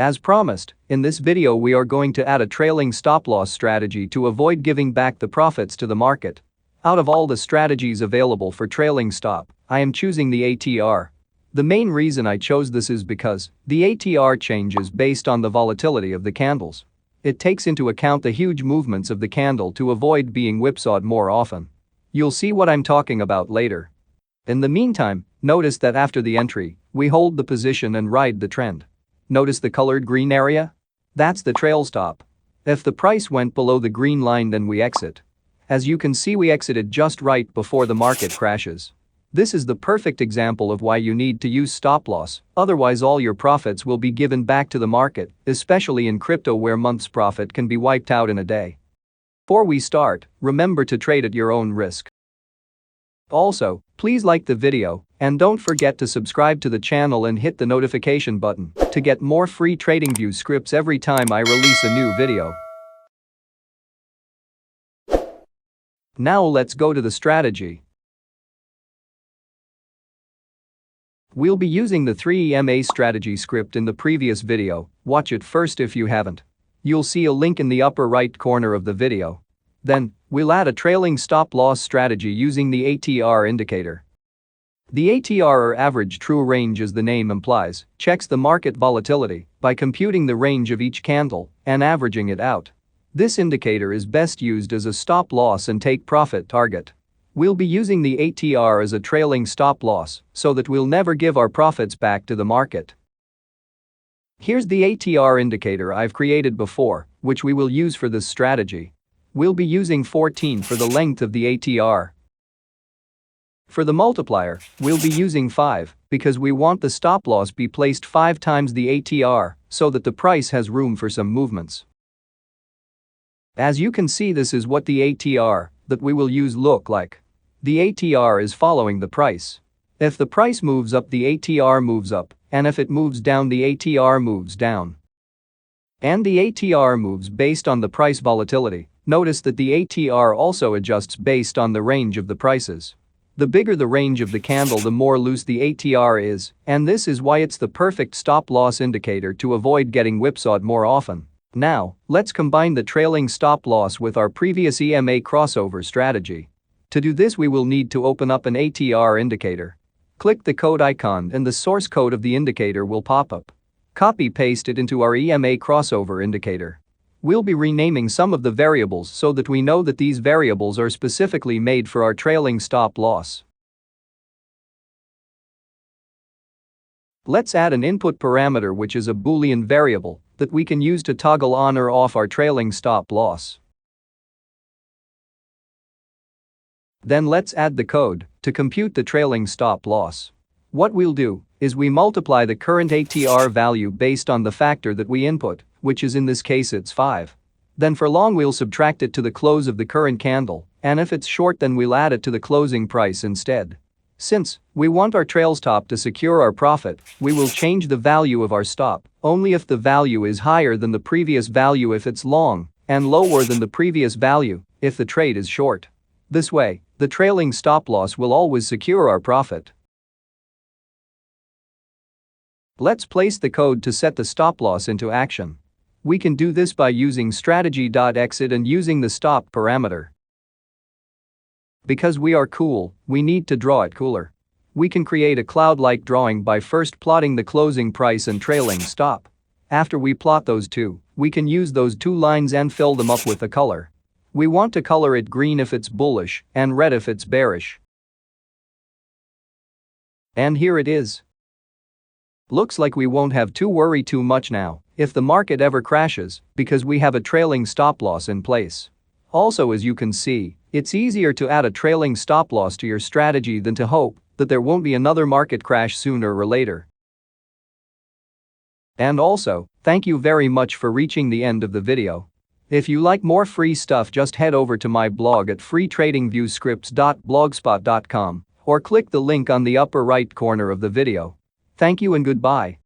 As promised, in this video we are going to add a trailing stop-loss strategy to avoid giving back the profits to the market. Out of all the strategies available for trailing stop, I am choosing the ATR. The main reason I chose this is because the ATR changes based on the volatility of the candles. It takes into account the huge movements of the candle to avoid being whipsawed more often. You'll see what I'm talking about later. In the meantime, notice that after the entry, we hold the position and ride the trend. Notice the colored green area? That's the trail stop. If the price went below the green line, then we exit. As you can see, we exited just right before the market crashes. This is the perfect example of why you need to use stop loss, otherwise all your profits will be given back to the market, especially in crypto where month's profit can be wiped out in a day. Before we start, remember to trade at your own risk. Also, please like the video and don't forget to subscribe to the channel and hit the notification button to get more free TradingView scripts every time I release a new video. Now let's go to the strategy. We'll be using the 3 EMA strategy script in the previous video, watch it first if you haven't. You'll see a link in the upper right corner of the video. Then, we'll add a trailing stop-loss strategy using the ATR indicator. The ATR, or average true range as the name implies, checks the market volatility by computing the range of each candle and averaging it out. This indicator is best used as a stop-loss and take-profit target. We'll be using the ATR as a trailing stop-loss so that we'll never give our profits back to the market. Here's the ATR indicator I've created before, which we will use for this strategy. We'll be using 14 for the length of the ATR. For the multiplier, we'll be using 5 because we want the stop-loss be placed 5 times the ATR so that the price has room for some movements. As you can see, this is what the ATR that we will use look like. The ATR is following the price. If the price moves up, the ATR moves up, and if it moves down, the ATR moves down. And the ATR moves based on the price volatility. Notice that the ATR also adjusts based on the range of the prices. The bigger the range of the candle, the more loose the ATR is, and this is why it's the perfect stop-loss indicator to avoid getting whipsawed more often. Now, let's combine the trailing stop-loss with our previous EMA crossover strategy. To do this, we will need to open up an ATR indicator. Click the code icon and the source code of the indicator will pop up. Copy-paste it into our EMA crossover indicator. We'll be renaming some of the variables so that we know that these variables are specifically made for our trailing stop-loss. Let's add an input parameter, which is a Boolean variable that we can use to toggle on or off our trailing stop-loss. Then let's add the code to compute the trailing stop-loss. What we'll do is we multiply the current ATR value based on the factor that we input, which is in this case it's 5. Then for long we'll subtract it to the close of the current candle, and if it's short then we'll add it to the closing price instead. Since we want our trail stop to secure our profit, we will change the value of our stop only if the value is higher than the previous value if it's long, and lower than the previous value if the trade is short. This way, the trailing stop-loss will always secure our profit. Let's place the code to set the stop-loss into action. We can do this by using strategy.exit and using the stop parameter. Because we are cool, we need to draw it cooler. We can create a cloud-like drawing by first plotting the closing price and trailing stop. After we plot those two, we can use those two lines and fill them up with a color. We want to color it green if it's bullish and red if it's bearish. And here it is. Looks like we won't have to worry too much now if the market ever crashes because we have a trailing stop-loss in place. Also, as you can see, it's easier to add a trailing stop-loss to your strategy than to hope that there won't be another market crash sooner or later. And also, thank you very much for reaching the end of the video. If you like more free stuff, just head over to my blog at freetradingviewscripts.blogspot.com or click the link on the upper right corner of the video. Thank you and goodbye.